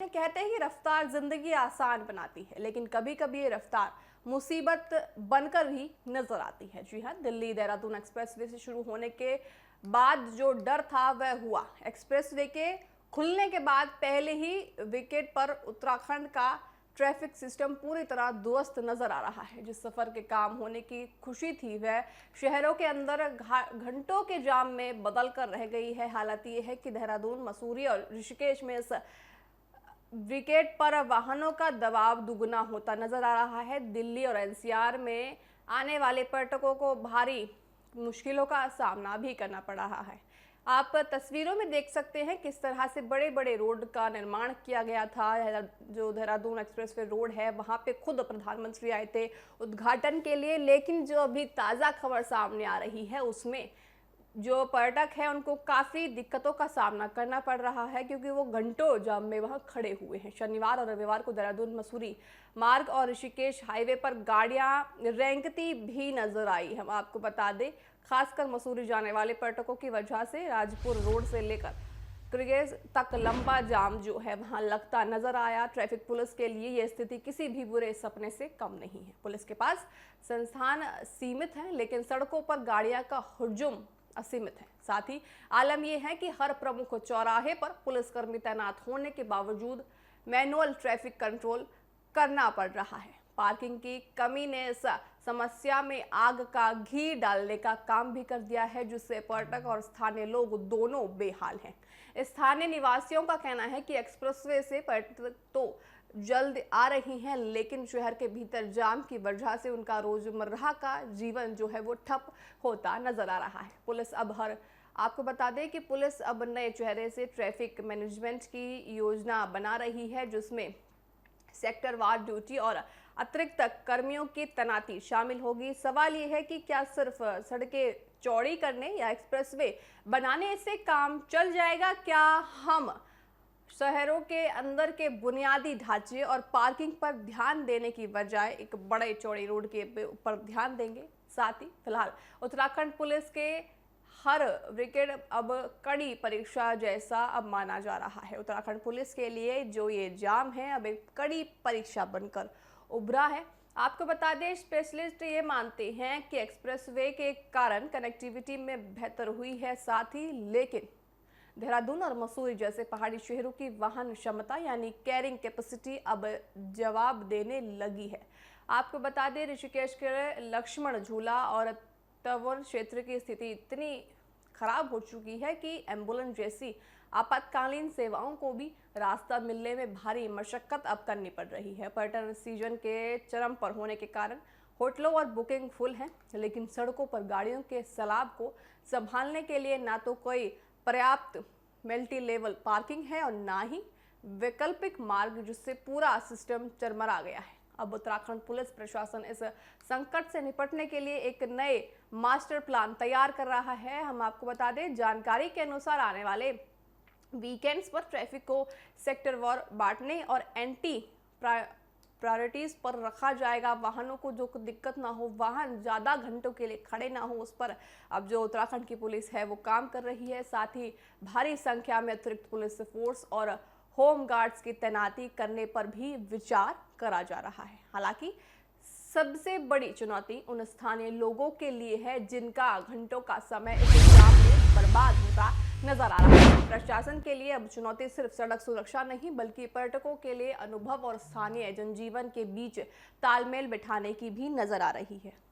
कहते हैं कि रफ्तार जिंदगी आसान बनाती है, लेकिन कभी कभी ये रफ्तार मुसीबत बनकर भी नजर आती है। जी हाँ, दिल्ली देहरादून एक्सप्रेसवे से शुरू होने के बाद जो डर था वह हुआ। एक्सप्रेसवे के खुलने के बाद पहले ही विकेट पर उत्तराखंड का ट्रैफिक सिस्टम पूरी तरह दुरुस्त नजर आ रहा है। जिस सफर के काम होने की खुशी थी वह शहरों के अंदर घंटों के जाम में बदल कर रह गई है। हालात ये है कि देहरादून, मसूरी और ऋषिकेश में इस विकेट पर वाहनों का दबाव दुगना होता नजर आ रहा है। दिल्ली और एनसीआर में आने वाले पर्यटकों को भारी मुश्किलों का सामना भी करना पड़ रहा है। आप तस्वीरों में देख सकते हैं किस तरह से बड़े बड़े रोड का निर्माण किया गया था। जो देहरादून एक्सप्रेसवे रोड है, वहां पे खुद प्रधानमंत्री आए थे उद्घाटन के लिए, लेकिन जो अभी ताज़ा खबर सामने आ रही है उसमें जो पर्यटक हैं उनको काफ़ी दिक्कतों का सामना करना पड़ रहा है, क्योंकि वो घंटों जाम में वहां खड़े हुए हैं। शनिवार और रविवार को देहरादून मसूरी मार्ग और ऋषिकेश हाईवे पर गाड़ियां रेंगती भी नजर आई। हम आपको बता दें, खासकर मसूरी जाने वाले पर्यटकों की वजह से राजपुर रोड से लेकर क्रिगेज तक लंबा जाम जो है वहां लगता नजर आया। ट्रैफिक पुलिस के लिए यह स्थिति किसी भी बुरे सपने से कम नहीं है। पुलिस के पास संस्थान सीमित हैं, लेकिन सड़कों पर गाड़ियां का हुजूम असीमित है। साथ ही आलम यह है कि हर प्रमुख चौराहे पर पुलिसकर्मी तैनात होने के बावजूद मैनुअल ट्रैफिक कंट्रोल करना पड़ रहा है। पार्किंग की कमी ने इस समस्या में आग का घी डालने का काम भी कर दिया है, जिससे पर्यटक और स्थानीय लोग दोनों बेहाल हैं। स्थानीय निवासियों का कहना है कि एक्सप्रेसवे से पर्यटक तो जल्द आ रही हैं, लेकिन शहर के भीतर जाम की वजह से उनका रोजमर्रा का जीवन जो है वो ठप होता नजर आ रहा है। पुलिस आपको बता दें कि पुलिस अब नए चेहरे से ट्रैफिक मैनेजमेंट की योजना बना रही है, जिसमें सेक्टर वार ड्यूटी और अतिरिक्त कर्मियों की तैनाती शामिल होगी। सवाल ये है कि क्या सिर्फ सड़कें चौड़ी करने या एक्सप्रेसवे बनाने से काम चल जाएगा? क्या हम शहरों के अंदर के बुनियादी ढांचे और पार्किंग पर ध्यान देने की बजाय एक बड़े चौड़े रोड के ऊपर ध्यान देंगे? साथ ही फिलहाल उत्तराखंड पुलिस के हर विकेट अब कड़ी परीक्षा जैसा अब माना जा रहा है। उत्तराखंड पुलिस के लिए जो ये जाम है अब एक कड़ी परीक्षा बनकर उभरा है। आपको बता दें, स्पेशलिस्ट ये मानते हैं कि एक्सप्रेसवे के कारण कनेक्टिविटी में बेहतर हुई है, साथ ही लेकिन देहरादून और मसूरी जैसे पहाड़ी शहरों की वाहन क्षमता यानी कैरिंग कैपेसिटी अब जवाब देने लगी है। आपको बता दें, ऋषिकेश के लक्ष्मण झूला और तंवर क्षेत्र की स्थिति इतनी खराब हो चुकी है कि एम्बुलेंस जैसी आपातकालीन सेवाओं को भी रास्ता मिलने में भारी मशक्कत अब करनी पड़ रही है। पर्यटन सीजन के चरम पर होने के कारण होटलों और बुकिंग फुल हैं, लेकिन सड़कों पर गाड़ियों के सैलाब को संभालने के लिए ना तो कोई पर्याप्त मल्टी लेवल पार्किंग है और ना ही वैकल्पिक मार्ग, जिससे पूरा सिस्टम चरमरा गया है। अब उत्तराखंड पुलिस प्रशासन इस संकट से निपटने के लिए एक नए मास्टर प्लान तैयार कर रहा है। हम आपको बता दें, जानकारी के अनुसार आने वाले वीकेंड्स पर ट्रैफिक को सेक्टर वार बांटने और एंटी प्रायोरिटीज पर रखा जाएगा। वाहनों को जो दिक्कत ना हो, वाहन ज़्यादा घंटों के लिए खड़े ना हो, उस पर अब जो उत्तराखंड की पुलिस है वो काम कर रही है। साथ ही भारी संख्या में अतिरिक्त पुलिस फोर्स और होम गार्ड्स की तैनाती करने पर भी विचार करा जा रहा है। हालांकि सबसे बड़ी चुनौती उन स्थानीय लोगों के लिए है जिनका घंटों का समय इस जाम में बर्बाद होता नजर आ रहा है। प्रशासन के लिए अब चुनौती सिर्फ सड़क सुरक्षा नहीं, बल्कि पर्यटकों के लिए अनुभव और स्थानीय जनजीवन के बीच तालमेल बिठाने की भी नजर आ रही है।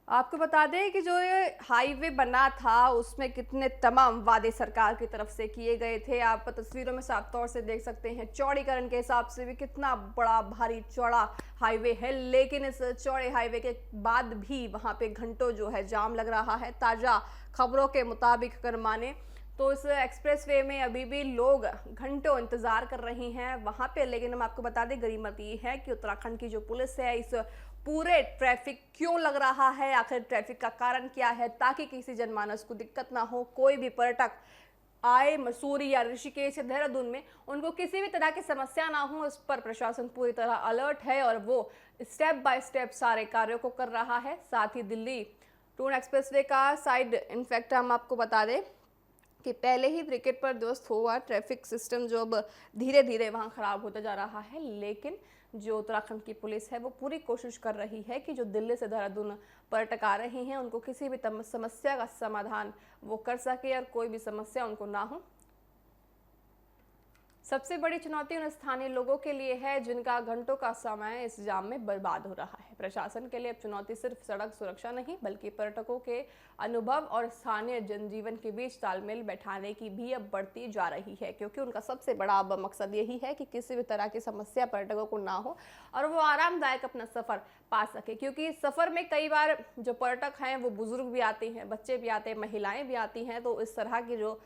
आपको बता दें कि जो ये हाईवे बना था उसमें कितने तमाम वादे सरकार की तरफ से किए गए थे। आप तस्वीरों में साफ तौर से देख सकते हैं, चौड़ीकरण के हिसाब से भी कितना बड़ा भारी चौड़ा हाईवे है, लेकिन इस चौड़े हाईवे के बाद भी वहां पे घंटों जो है जाम लग रहा है। ताजा खबरों के मुताबिक अगर माने तो इस एक्सप्रेसवे में अभी भी लोग घंटों इंतजार कर रही हैं वहां पे। लेकिन हम आपको बता दें, गरीमत ये है कि उत्तराखंड की जो पुलिस है इस पूरे ट्रैफिक क्यों लग रहा है, आखिर ट्रैफिक का कारण क्या है, ताकि किसी जनमानस को दिक्कत ना हो, कोई भी पर्यटक आए मसूरी या ऋषिकेश या देहरादून में उनको किसी भी तरह की समस्या ना हो, इस पर प्रशासन पूरी तरह अलर्ट है और वो स्टेप बाय स्टेप सारे कार्यों को कर रहा है। साथ ही दिल्ली टून एक्सप्रेसवे का साइड इनफैक्ट हम आपको बता दें कि पहले ही विकेट पर ध्वस्त हुआ ट्रैफिक सिस्टम जो अब धीरे धीरे वहां खराब होता जा रहा है, लेकिन जो उत्तराखंड की पुलिस है वो पूरी कोशिश कर रही है कि जो दिल्ली से देहरादून पर्यटक आ रहे हैं उनको किसी भी समस्या का समाधान वो कर सके और कोई भी समस्या उनको ना हो। सबसे बड़ी चुनौती उन स्थानीय लोगों के लिए है जिनका घंटों का समय इस जाम में बर्बाद हो रहा है। प्रशासन के लिए अब चुनौती सिर्फ सड़क सुरक्षा नहीं बल्कि पर्यटकों के अनुभव और स्थानीय जनजीवन के बीच तालमेल बैठाने की भी अब बढ़ती जा रही है, क्योंकि उनका सबसे बड़ा अब मकसद यही है कि किसी भी तरह की समस्या पर्यटकों को ना हो और वो आरामदायक अपना सफर पा सके। क्योंकि इस सफर में कई बार जो पर्यटक हैं वो बुजुर्ग भी आते हैं, बच्चे भी आते हैं, महिलाएं भी आती हैं, तो इस तरह की जो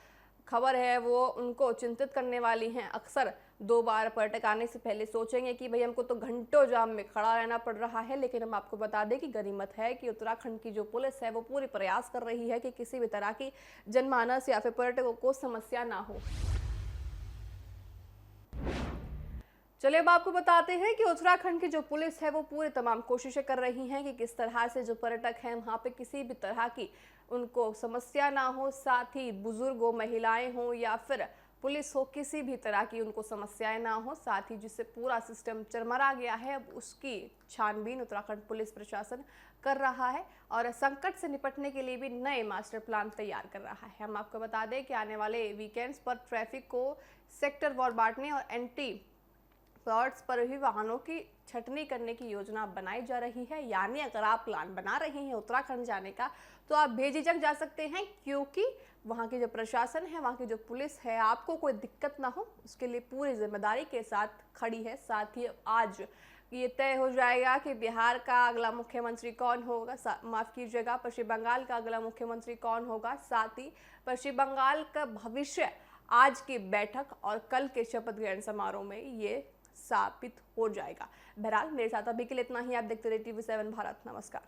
खबर है वो उनको चिंतित करने वाली हैं। अक्सर 2 बार पर्यटक आने से पहले सोचेंगे कि भाई हमको तो घंटों जाम में खड़ा रहना पड़ रहा है, लेकिन हम आपको बता दें कि गनीमत है कि उत्तराखंड की जो पुलिस है वो पूरी प्रयास कर रही है कि किसी भी तरह की जनमानस या फिर पर्यटकों को समस्या ना हो। चलिए अब आपको बताते हैं कि उत्तराखंड की जो पुलिस है वो पूरी तमाम कोशिशें कर रही हैं कि किस तरह से जो पर्यटक हैं वहाँ पे किसी भी तरह की उनको समस्या ना हो, साथ ही बुजुर्ग हो, महिलाएं हो या फिर पुलिस हो, किसी भी तरह की उनको समस्याएं ना हो, साथ ही जिससे पूरा सिस्टम चरमरा गया है अब उसकी छानबीन उत्तराखंड पुलिस प्रशासन कर रहा है और संकट से निपटने के लिए भी नए मास्टर प्लान तैयार कर रहा है। हम आपको बता दें कि आने वाले वीकेंड्स पर ट्रैफिक को सेक्टर वार बांटने और एंटी प्लॉट्स पर भी वाहनों की छटनी करने की योजना बनाई जा रही है। यानी अगर आप प्लान बना रहे हैं उत्तराखंड जाने का तो आप बेझिझक जा सकते हैं, क्योंकि वहाँ की जो प्रशासन है, वहाँ की जो पुलिस है, आपको कोई दिक्कत ना हो उसके लिए पूरी जिम्मेदारी के साथ खड़ी है। साथ ही आज ये तय हो जाएगा कि बिहार का अगला मुख्यमंत्री कौन होगा, माफ कीजिएगा पश्चिम बंगाल का अगला मुख्यमंत्री कौन होगा। साथ ही पश्चिम बंगाल का भविष्य आज की बैठक और कल के शपथ ग्रहण समारोह में ये साबित हो जाएगा। बहरहाल मेरे साथ अभी के लिए इतना ही। आप देखते रहिए TV7 भारत। नमस्कार।